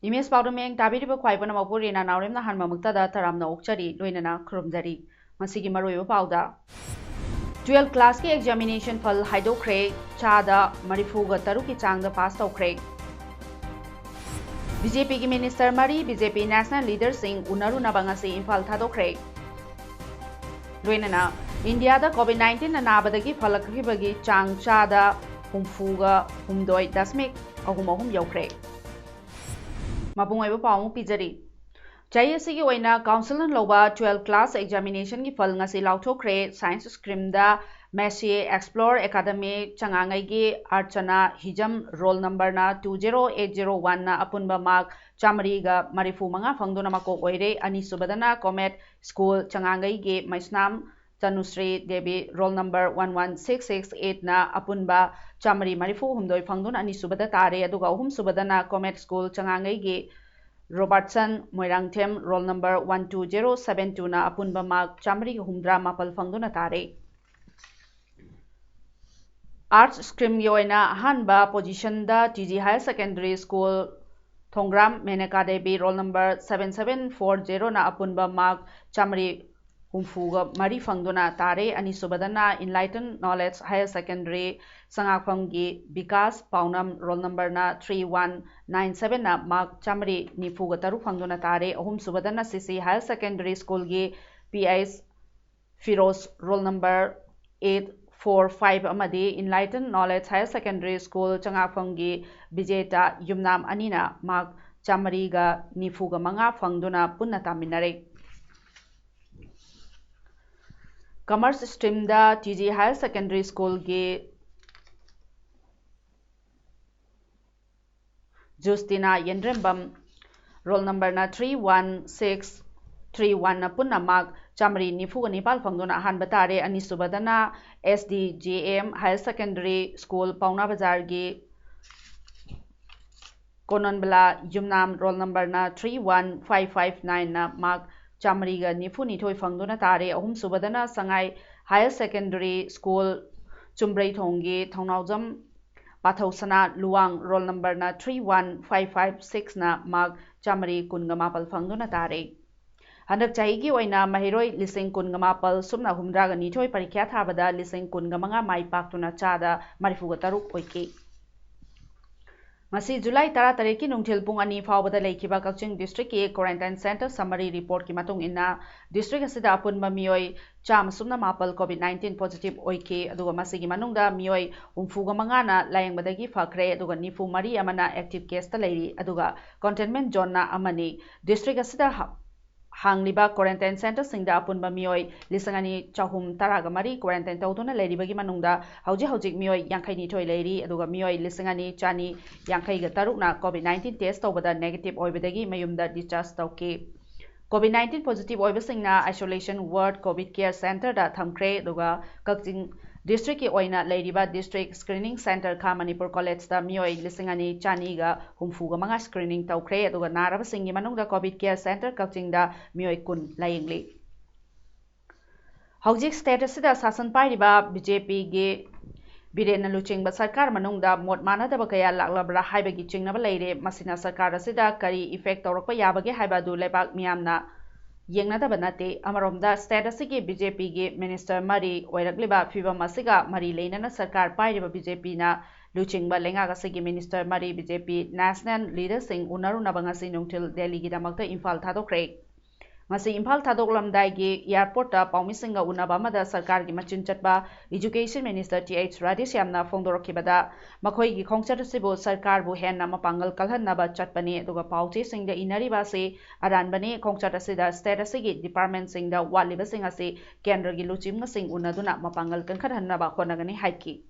Image Paodam Tabiriba Quaibana Mapurina Naorem Hanmamukta Taramna Okchari, Luinana, Krumzari, Masigi Maru Pauda. 12 class के examination फल हाइदोक्रे चादा मरिफुगा तरुकी चांगदा पास तौक्रे बीजेपी की मिनिस्टर मरी बीजेपी नेशनल लीडर सिंह उनरु नबंगसी इम्फाल थादोक्रे लोइनना इंडिया दा कोविड-19 नाबदगी फलकरिबगी चांग चादा हुमफुगा हुमदोय दशमिक अहुम यौक्रे मपुंगोइबो पाउ पिजरी चाहिए काउंसिल लौबा 12 क्लास एग्जामिनेशन की फल लाउथोक्रे साइंस स्ट्रीम दा मेसी एक्सप्लोर एकेडमी चंगांगई की अर्चना हिजम रोल नंबर ना 20801 ना अपुनबा मार्क चामरीगा मरिफु मंगा फंगदुना मको ओइरे अनिसुबदना कॉमेट स्कूल चंगांगई के मैस्नाम तनुश्री देवी रोल नंबर 11668 ना अपुनबा चामरी मरिफु हुमदोय फंगदुन अनिसुबदा तारे अदुगा अहुम सुबदना कॉमेट स्कूल चंगांगई के Robertson Moirangthem roll number 12072 na apunba mark chamri humdra mapal fangduna tare Arts stream yoina hanba position da TG Higher Secondary School Thongram Menaka Devi roll number 7740 na apunba mark chamri humfuga mari fangduna tare ani subadana Enlightened Knowledge Higher Secondary Sangakpamgi Vikas Paodam roll number na 3197 na mark chamri nifuga taru fangduna tare ahum subadana CC Higher Secondary School gi PS Firoz roll number 845 amadi Enlightened Knowledge Higher Secondary School Changakpamgi Bijeta Yumnam Anina mark chamri ga nifuga manga fangduna punna taminare Commerce stream da TG Higher Secondary School के Justina Yendrembam roll number na 31631 na punna mark chamri nifu nipal fangduna han batare ani subadana SDJM Higher Secondary School Pauna Bazar ge Kononbala Yumnam roll number na 31559 na mark chamri ga nifu nithoi fangduna tare ahum subadana sangai Higher Secondary School Chumbrei Thonggi Thongnaujam Pathausana Luang roll number na 31556 na mark chamri kungamapal fangduna tare Handak chahi gi oina mahiroi lising kungamapal sumna humdraga nithoi parikya thabada lising kungamanga mai paktuna chada marifuga taruk oike Masi July 13 ki nungthil pung ani fawbada leikiba Kaching District ki Quarantine Center summary report ki matung inna district asida apunba miyoi cham sumna mapal COVID-19 positive oike aduga masigi manungda miyoi umfuga mangana layengbadagi fakre aduga nifu mari amana active case ta leiri aduga containment zone na amani district asida hangliba quarantine center singda apunba miyoi lisangani chahum taraga mari quarantine tawduna leiribagi manungda hauji miyoi yankai ni thoi leiri aduga miyoi lisangani chani yankai ga tarukna COVID-19 test tawbada negative oibadagi mayumda discharge tawke COVID-19 positive oibasingna isolation ward COVID care center da thamkre aduga Kaching district ki oina leiriba district screening center kha Manipur college da miyoi lisingani chani ga humfuga manga screening tawkre aduga naraba singi manungda COVID care center Kaching da miyoi kun layingli Hojik status da sasan pairiba BJP ge Birena Luchingba Sarkar Manungda Mot Manadaba Kaya Laklabra Haibagi Chingnaba Leire Masina Sarkar Asida Kari effect Toroko Yabagi Haibadu Lebak Miamna Yengnadaba Nate Amaromda status ki BJP ge Minister Mari Oiragliba Fiba Masiga Mari Leinana Sarkar Pairiba BJP na Luchingba Lenga Gasigi Minister Mari BJP National Leader Singh Unaru Nabangasi Nungtil Delhi Gidamakta Imphal Thadokre Masi Imphal Thadoklamdai ge airport ta Paumisinga Unaba Mada Sarkar gi machin chatba Education Minister TH Radish Yamna Fongdorokibada Makhoi gi Khongchatasibu Sarkar bu henna mapangal kalhannaba chatpani aduga pauche singda inariba se aranbani Khongchatasida status gi department singda waliba singa se kendra gi luchimga sing unaduna mapangal kankharhannaba khonagani haiki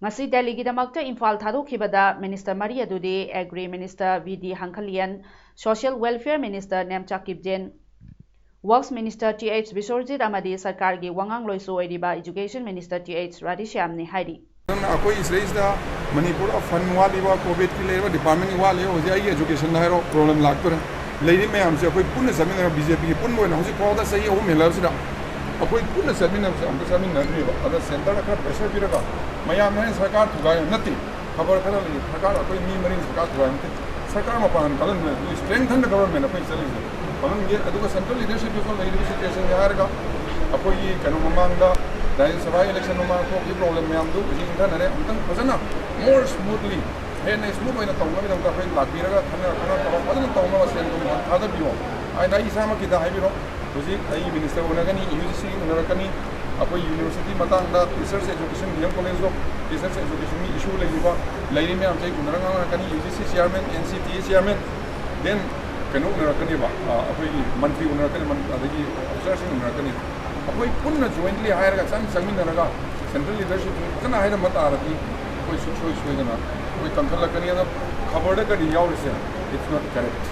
ngasi Delhi gi damakta Imphal thadokibada Minister Mari adudi Agri Minister VD Hankhalian, Social Welfare Minister Nemcha Kipjen, Works Minister TH Bisorjit amadi Sarkar gi wangang loiso oiriba Education Minister TH Radishyam ni haidi. Ako Israel da Manipur fund wali wa COVID ki lewa department wali ho jai education na hero problem lagtur leiri me amse koi punna samina BJP ki punna na hoji pauda sahi ho mela sida akoi punna samina amse samina ni ba ada center ka pressure bi raga maya me sarkar thuga nati khabar khara li sarkar akoi ni mari sarkar thuga nati sarkar ma pan kalan me strengthen the government akoi chali kalan ye aduga central leadership ko leiri situation ya raga akoi kanu mamanga Dahil sa election naman ko yung problem mayam do kasi inta na rin ang pasana more smoothly hey na smooth ay natawag namin ang kapit lagbira ka kana tawa pa din tawag na wasen ko ada biyo ay dai isama kita hay biro kasi ay minister una gani UGC una kani apo university matang da research education yung college of research education ni issue lagi ba lairi me am say una nga kani UGC chairman NCT chairman then kanu una kani ba apo monthly una kani adagi officers una kani Apoy punna jointly hire ka sangmin na central leadership kana hire mata arati koi shoy na koi control kani na khabar da kani yaw rese it's not correct.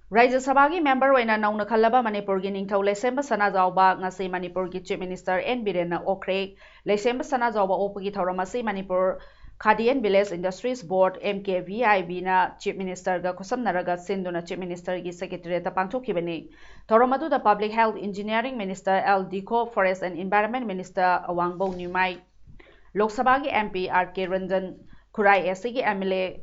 Rajya Sabha gi member waina nauna khallaba Manipur gi ningthau lesemba sana jawba ngasi Manipur gi Chief Minister N Birena okre lesemba sana jawba opagi thauramasi Manipur Khadi and Village Industries Board MKVIB na Chief Minister ga kusamnaraga sinduna Chief Minister gi Secretariat pangthokibani Thoramadu the Public Health Engineering Minister L Diko Forest and Environment Minister Awangbo Numai Lok Sabha gi MP RK Ranjan Khurai SC gi MLA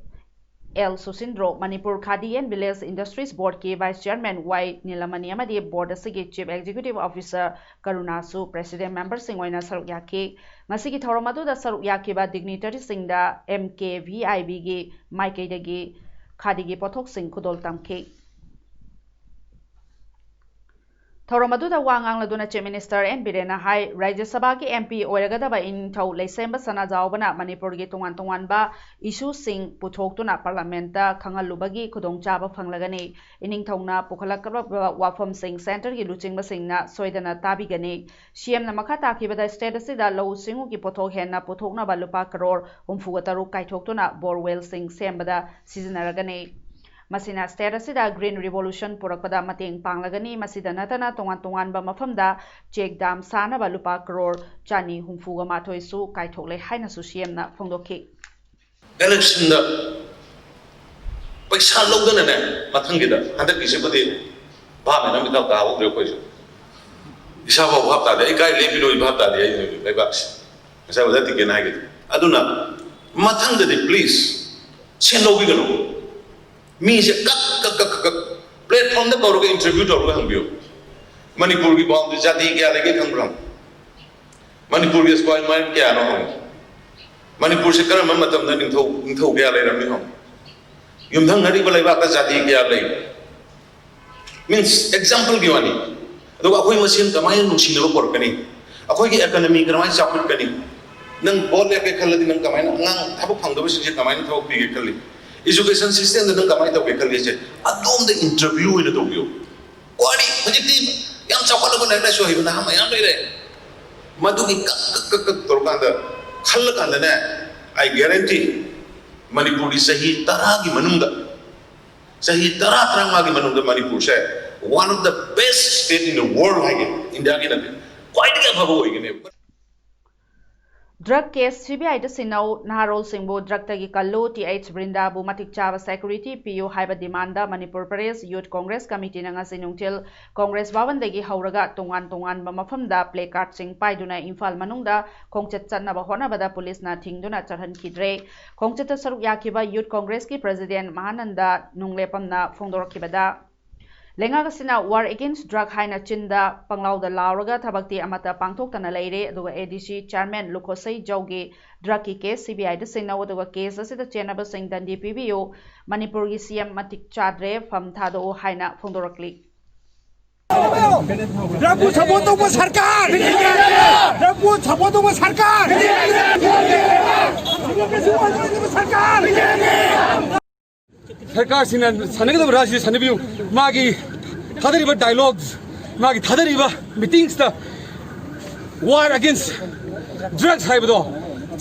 L Susindro Manipur Khadi and Village Industries Board ki Vice Chairman Y Nilamani amadi Board asigi Chief Executive Officer Karunasu President Member Singwaina saruk yaki Masigi Thoramadu da saruk yaki ba dignitary singda MKVIB gi Maikei dagi Khadi gi pothok sing khudol tamke Thoramadu da wangang laduna Chief Minister N Birena hai Rajya Sabha ki MP oiragadaba in thau leisemba sana jawbana Manipur gi tongan ba issue sing puthoktuna parliament da khangalubagi khudongchaba phanglagani ining thongna pukhalakaba wafam sing center gi luchingba singna soidana tabigani CM na makha takibada state asida low singu gi pothok henna puthokna ba lupa crore 34 kaithoktuna borewell sing sembada sizinaragani Masina state asida Green Revolution purakpada mateng panglagani masida natana tongan ba mafamda check dam sana ba lupa crore chani humfuga mathoi su kaithokle haina su CM na phongdoki election da paisa logdana ne mathangida handa kisipati ba me nam ta ta ho ko isa ba bhapta de kai le bino bhapta de ai bax isa ba ti ke na ge aduna mathangda de please chen logi gano me se kak platform da karo ke interview to ro hambio Manipur ki bomb jati kya lege khangram Manipur ki spoil mind kya no hong Manipur se karam matam da ningthau kya le ram ni hong yumthang ngari balai ba ka jati kya le means example gi wani ado akoi machine kamai nusi no por kani akoi ki economy kamai chaput kani nang bol le ke khaladi nang kamai na ngang thabu phangdo bi se kamai thau pi ke khali Education system da nang kamai tau ke khali se adom the interview in the bio kwari majiti yang chakala ko na so hiba na ma yang le madu ki kak tor kanda khal kanda ne I guarantee Manipuri sahi tara gi manungda sahi tara tranga gi manungda Manipur se one of the best state in the world hai India ki na quite ga bhabo hoi ne Drug case CBI da sinau Naharol Singbo drug tagi kallo TH Brinda bu matik chaba security PU haiba demanda Manipur Pradesh Youth Congress Committee na ngasi nungtil Congress Bhavan dagi hauraga tongan ba mafamda placard sing paiduna Imphal manungda khongchat channa ba hona bada police na thingduna charhan kidre khongchat saruk yakiba Youth Congress ki President Mahananda nunglepam na phongdorakibada Lenga kasina war against drug haina chinda panglau da lauraga thabakti amata pangthok tana leire aduga ADC chairman Lukhosai Jaugi drug ki case CBI da singna aduga case asida chenaba sing dandi PBU Manipur gi CM matik chadre pham thado haina phongdorakli Drug ko support to sarkar drug ko support to sarkar sarkar sina sanagda rajya sanabiu magi thadariba dialogues magi thadariba meetings the war against drugs haibado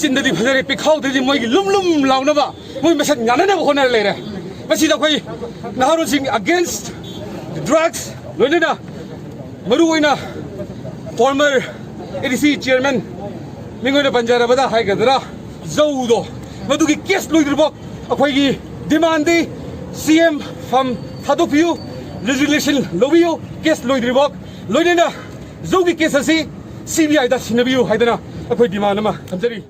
चिंददी फजरे पिखाउददी मोई लुम लुम लाउनबा मोई मसक याननबा होना लेरे मसिदा कोई नाहरुसिंग अगेंस्ट ड्रग्स लोइना मरुओइना फॉर्मर एडीसी चेयरमैन मिंगोना पंजारबदा हाइगदरा जौदो मदुगी केस लोइद्रबो अखोइगी डिमांड सीएम फम थादोपियु रेजुलेशन लोबियु केस लोइद्रबो लोइना जौगी केस असि सीबीआई दा सिनबियु हाइदना अखोइ डिमांड मा थमजरी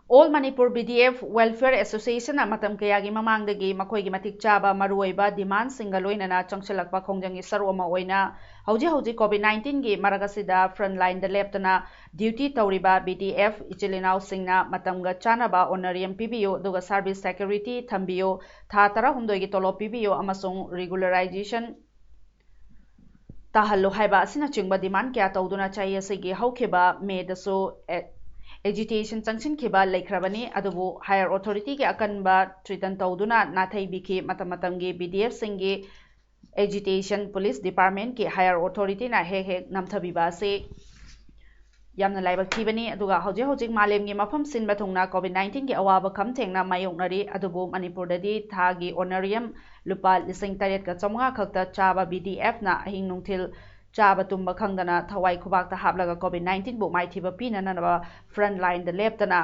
All Manipur BDF Welfare Association matam kayagi mamangdagi makoigi matik chaba maruoiba demand singaloinana changchalakpa khongjang isaru ama oina hauji COVID-19 gi maragasida frontline da leptana duty tawriba BDF ichilinau singna matamga chanaba honorarium PBO duga service security thambiyo tha tara humdoi gi tolo PBO amasung regularization tahallo haiba asina chingba demand kya tawduna chahiye sigi haukheba me daso agitation sanction kiba laikhrabani adubu higher authority ke akanba treaton tawduna nathai biki matamatamge BDF singe agitation police department ke higher authority na he namthabiba se yamna laibak thibani aduga hojik malem gi mafam sinba thungna COVID-19 ke awaba kham thengna mayoknari adubu manipur dadi thagi honorarium lupa lising taret ka chamnga khakta chaba BDF na ahing nungthil chaba tumba khangdana thawai khubak ta haplaga COVID-19 bu mai thiba pina na front line da leptana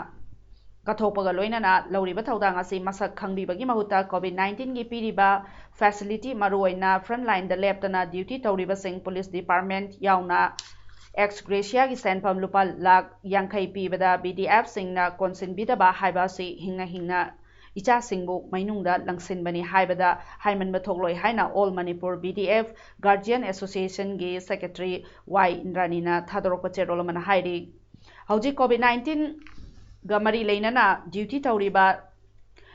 kathopaga loinana lauriba thaudang asi masak khangbibagi mahuta COVID-19 gi piriba facility maruoina front line da leptana duty tawriba sing police department yauna ex gracia gi senpam lupa lak yangkhai pibada BDF singna konsin bidaba haiba si hingna icha singbu mainungda langsinbani haibada haimanba thokloi haina All Manipur BDF Guardian Association gi secretary Y Indranina thadorokpa cherolomana hairi hauji COVID-19 ga mari leinana duty tawriba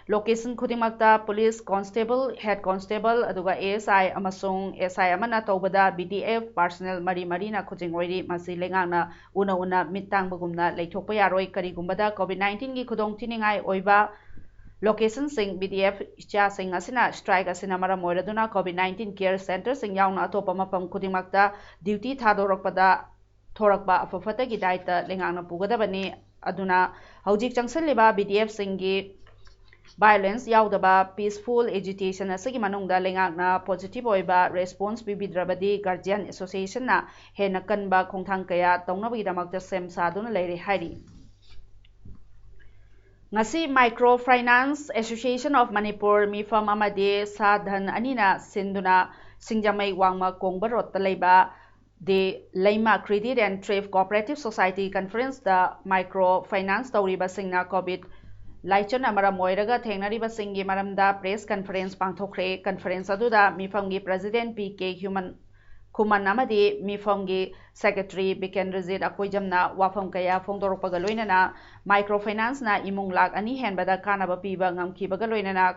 location khudingmakta police constable head constable aduga ASI amasung SI amana tawbada BDF personnel mari na khujingoiri masi lengangna una mittang leithokpa yaroi karigumbada COVID-19 gi khudong tiningai oiba location sing BDF cha sing asina strike asina mara moiraduna COVID-19 care center sing yauna atopa mapam khudingmakta duty thadorokpada thorakba afafata gi daita lengangna pugadabani aduna hojik changsaliba BDF singi violence yaudaba peaceful agitation asigi manungda lengangna positive oiba response bibidrabadi Guardian Association na hena kanba khongthang kaya tawnabagi damakta sem saduna leire hairi ngasi Microfinance Association of Manipur mifam amade sadhan anina sinduna singjamai wangma kongbarot talaiba de Laima Credit and Trade Cooperative Society Conference da Microfinance tawriba singna COVID laichon amara moiraga thengnariba singi maramda press conference pangthokre conference aduda mifamgi president PK Kuman amadi mifamgi secretary Biken Rizit akoijamna wafam kaya fongdorokpaga loinana microfinance na imung lak ani henbada kanaba piba ngamkibaga loinana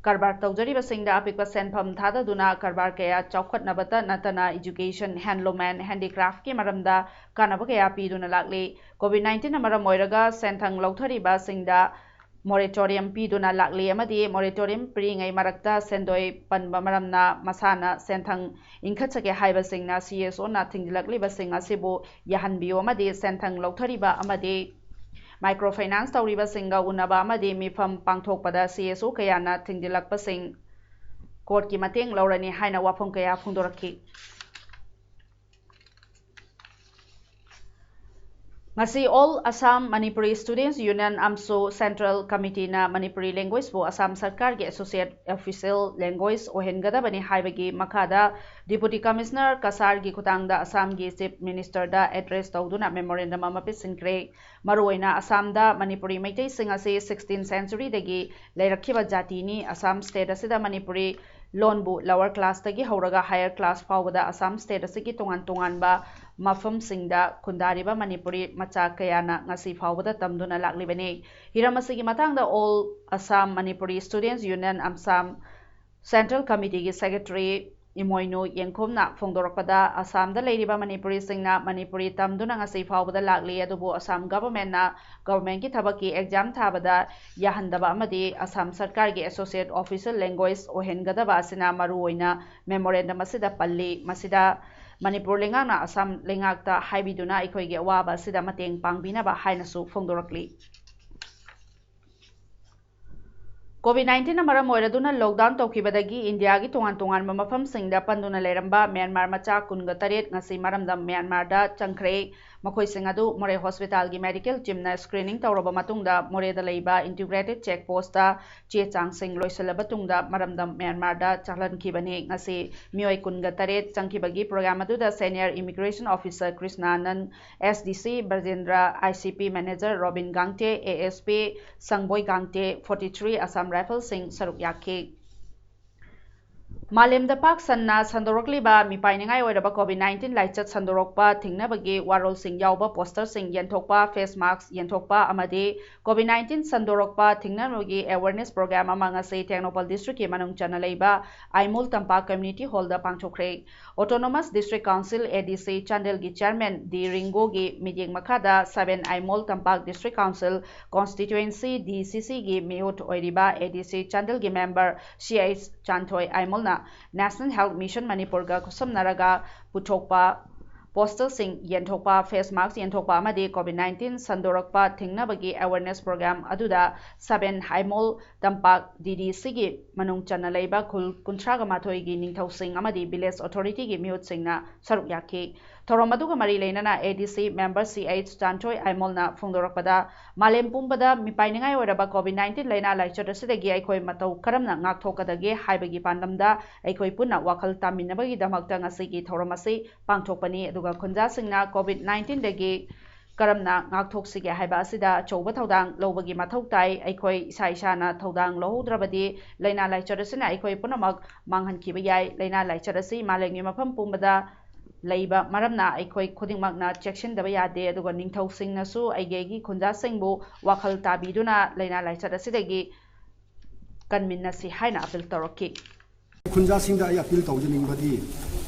karbar tawjariba singda apikpa senpham thadaduna karbar kaya chawkhatnabata natana education handloom and handicraft ki maramda kanaba kaya piduna lakli COVID-19 amara moiraga senthang lauthariba singda moratorium piduna lakli amadi moratorium pringai marakta sendoi panba maramna masana senthang ingkhatsake haiba singna CSO na thingilakli ba singa sibu yahanbiyo amadi senthang lauthariba amadi microfinance tawriba singa unaba amadi mifam pangthokpada CSO kayana thingilakpa sing court ki mateng laurani haina wafam kaya phungdorakhi ngasi All Assam Manipuri Students Union AMSO Central Committee na Manipuri language bo Assam Sarkar ge associate official language ohengadabani haibagi makada Deputy Commissioner Kasar gi khutangda Assam gi Chief Minister da address tawduna memorandum ama pisinkre maruoina Assam da Manipuri maitai singa se 16th century dagi leirakhiba jati ni Assam state asida Manipuri loan bu lower class tagi hauraga higher class fawada Assam state asigi tongan ba mafam singda kundariba Manipuri macha kayana ngasi fawada tamduna laklibani hiramasigi matangda All Assam Manipuri Students Union Assam Central Committee gi Secretary Imoinu Yengkhomna Fongdorakpada Assam da leiriba Manipuri singna Manipuri tamduna ngasi fawada lakli adubu Assam government ki thabaki exam thabada yahandaba amadi Assam Sarkar gi associate official language ohengadaba asina maruoina memorandum asida palli masida Manipur lengakna Assam lengakta haibiduna aikoigi awaba asida mateng pangbinaba hainasu phongdorakli. COVID-19 maram oiraduna lockdown tawkhibadagi India gi tongan mafamsingda panduna leramba Myanmar macha kunga taret ngasi maramda Myanmar da changkhre makhoi sing adu More Hospital gi medical team na screening tawraba matungda More da leiba integrated check post da che chang sing loisalaba tungda maramda Myanmar da chahlan khibani ngasi mioi kunga taret changkhibagi program adu da senior immigration officer Krishna Nan SDC Barjendra ICP manager Robin Gangte ASP Sangboy Gangte 43 Assam Rifle Singh Saruk Yake Malemda Pak Sanna Sandorokliba Mipainingai Oiraba COVID-19 Laichat Sandorokpa Tingnabagi Warol Singh Yauba Poster Singh Yentokpa Face Mask Yentokpa Amadi COVID-19 Sandorokpa Tingnabagi Awareness Program Amangase Technopal District ki Manung Chanaleiba Aimul Tampa Community Hall da Pangchokre Autonomous District Council ADC Chandel gi Chairman D Ringo gi Meeting Makada 7 Aimul Tampa District Council Constituency DCC gi Mihut Oiriba ADC Chandel gi Member CH Chantoi Aimulna National Health Mission Manipur ga kusam naraga puthokpa poster sing yentokpa face mask yentokpa amadi COVID-19 sandorakpa thingnabagi awareness program aduda 7 Haimol Tampak DDC gi manung chana leiba khul kunthraga mathoi gi ningthau sing amadi village authority gi miut singna saruk yake Thoromaduga mari leinana ADC member CH Chantoi Aimolna phongdorakpada Malem pumbada mipainingai oiraba COVID-19 leina laichot asidagi aikoi matau karamna ngakthokadagi haibagi pandamda aikoi punna wakhal taminabagi damakta ngasigi thoramasi pangthokpani aduga khunja singna COVID-19 dagi karamna ngakthoksigge haiba asida chouba thodang lobagi mathau tai aikoi isa isana thodang lohudrabadi leina laichot asina aikoi punamak manghankiba yai leina laichot asi malengi mafam pumbada Leiba maramna aikoi khudingmakna chection daba yade aduga ningthau singnasu aigegi khunja singbu wakhal tabiduna leina laichat asidagi kanminnasi haina appeal tawraki khunja singda ay appeal tawjiningbadi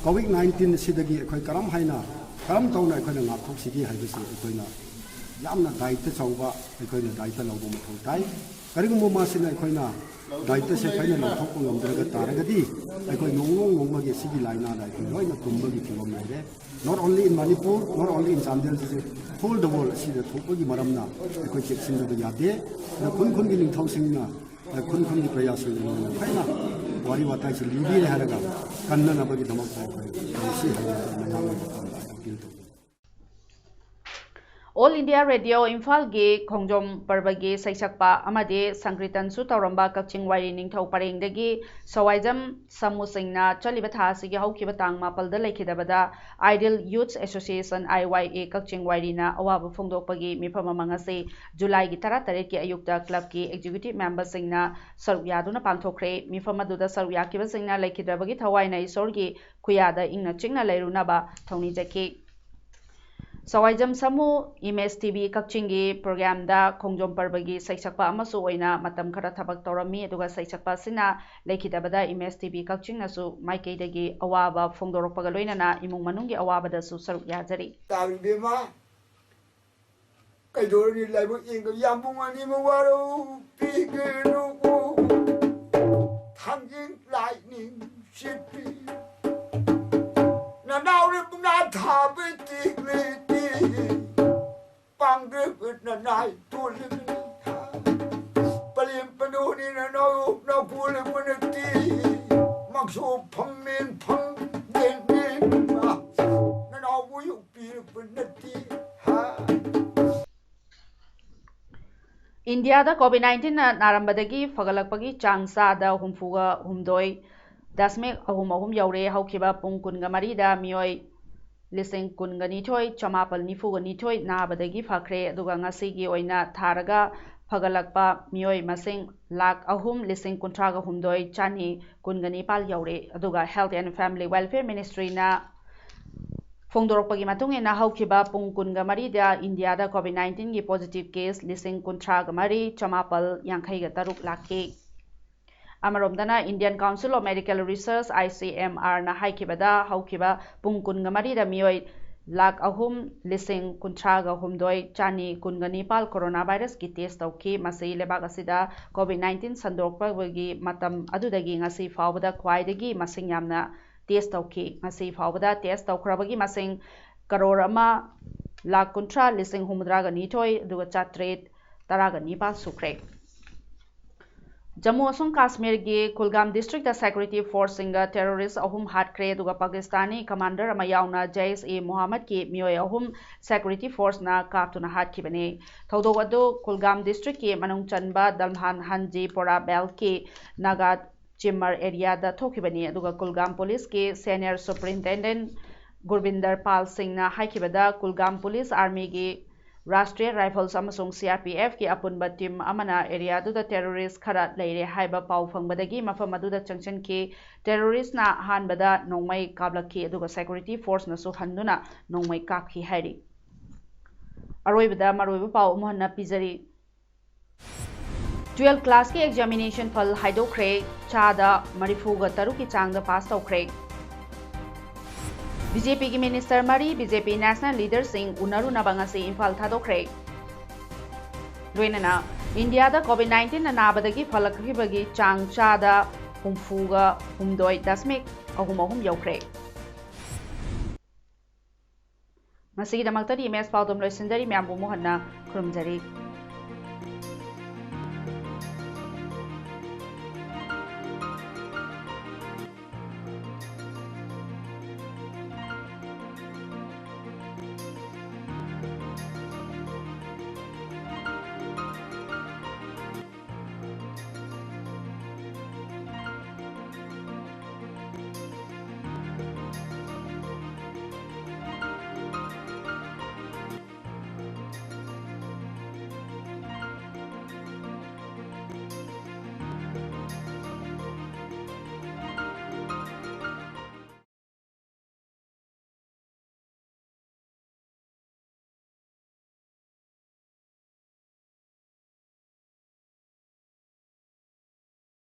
COVID-19 sidagi aikoi karam haina karam tawna aikoi ngapthok sigi haibasi aikoina yamna daita chawba aikoina daita lawbo mathau tai karigumbo masina aikoina daita se faina lathok ngamdraga taragadi aikoi nongmagi sigi laina da aikoi loina tumbagi filom naire not only in Manipur not only in Chandel whole the world sida thopagi maramna aikoi checksin da yade na kun gi ningthau singna kun gi prayas faina wari watai si lidi ne haraga kanna na bagi dhamak aikoi si haina na appeal to All India Radio Imphal gi Khongjom Parbagi Saisakpa Amade Sankritan su Tauramba Kakching Wari Ningthau Parengdagi Sawaijam Samu Singna Chaliba Thasigi Haukiba Tang Mapalda Laikidabada Ideal Youth Association IYA Kakching Wari na Awaba Phongdokpagi Mifama Mangase July gi 13 ki ayukta club ki executive member singna saruk yaduna pangthokre Mifama duda saruk yakiba singna Laikidabagi Thawaina Isorgi Khuyada Ingna Chingna Leirunaba Thongni Jaki Sawaijam Samu Image TV Kakchingi program da Khongjom Parbagi Saisakpa amasu oina matam khara thabak torami aduga Saisakpa sina lekhidabada Image TV Kakching nasu maikeidagi awaba phongdorokpaga loinana imung manungi awaba da su saruk yajari Tawibema kaidori laibu inga yambungani mawaro pigenu thangjing lightning shippy na Naorem na thabiti Panggrip na nai tulim palim panuni na no puli panati magso pangmin pang den na no buyu pi panati ha India da COVID-19 na narambadagi fagalakpagi changsa da humfuga humdoi dasmek ahum yaure haukiba pung kunga marida mioi Lising kungani toy chamapal nifugani toy nabadagi fakre aduga ngasigi oina tharaga fagalakpa mioi masing lak ahum lising kuntraga humdoi chani kungani pal yaure aduga Health and Family Welfare Ministry na phongdorokpagi matungena haukiba pung kunga marida India da COVID-19 gi positive case lising kuntraga mari chamapal yankhai ga taruk lakki Amaromdana Indian Council of Medical Research ICMR na haikibada haukiba pungkun ngamari da mioi lak ahum lising kuntraga humdoi chani kungani pal coronavirus ki test tauki masai lebak asida COVID-19 sandokpa wagi matam adudagi ngasi fawbada khwaidagi masing yamna test तौखी ngasi फावदा test तौखरबगी masing crore ama lakh kuntra lising humdraga nithoi aduga chatret taraga nipa sukre Jammu and Kashmir ge Kulgam district da security force singa terrorist ahum hatkre aduga Pakistani commander ama yauna Jaish Mohammed ki miyoi ahum security force na kaptuna hatkibane thodog adu Kulgam district ke manung chanba Dalhan Hanji Pora Bel ke Naga Chimar area da thokibane aduga Kulgam police ke senior superintendent Gurbinder Pal Singh na haikibada Kulgam police army ge Rashtriya Rifles amasung CRPF ki apunba team amana area du da terrorist khara leire haiba pau fangbadagi mafam adu da changchen ki terrorist na hanbada nongmai kablaki aduga security force na su handuna nongmai kakhi hairi aroibada maroiba pau mohanna pizari 12 class ki examination phal haidokre chada marifuga taru ki changda pass tawkre BJP ki minister Mari BJP national leader Singh Unaru Nabangasi Imphal Thadokre Reena India da COVID-19 na nabadagi falakhribagi chang chada humfuga humdoi dasmik ahum yaukre Masigi damakta di MS Paodam loisinjari myambu mohanna khurumjari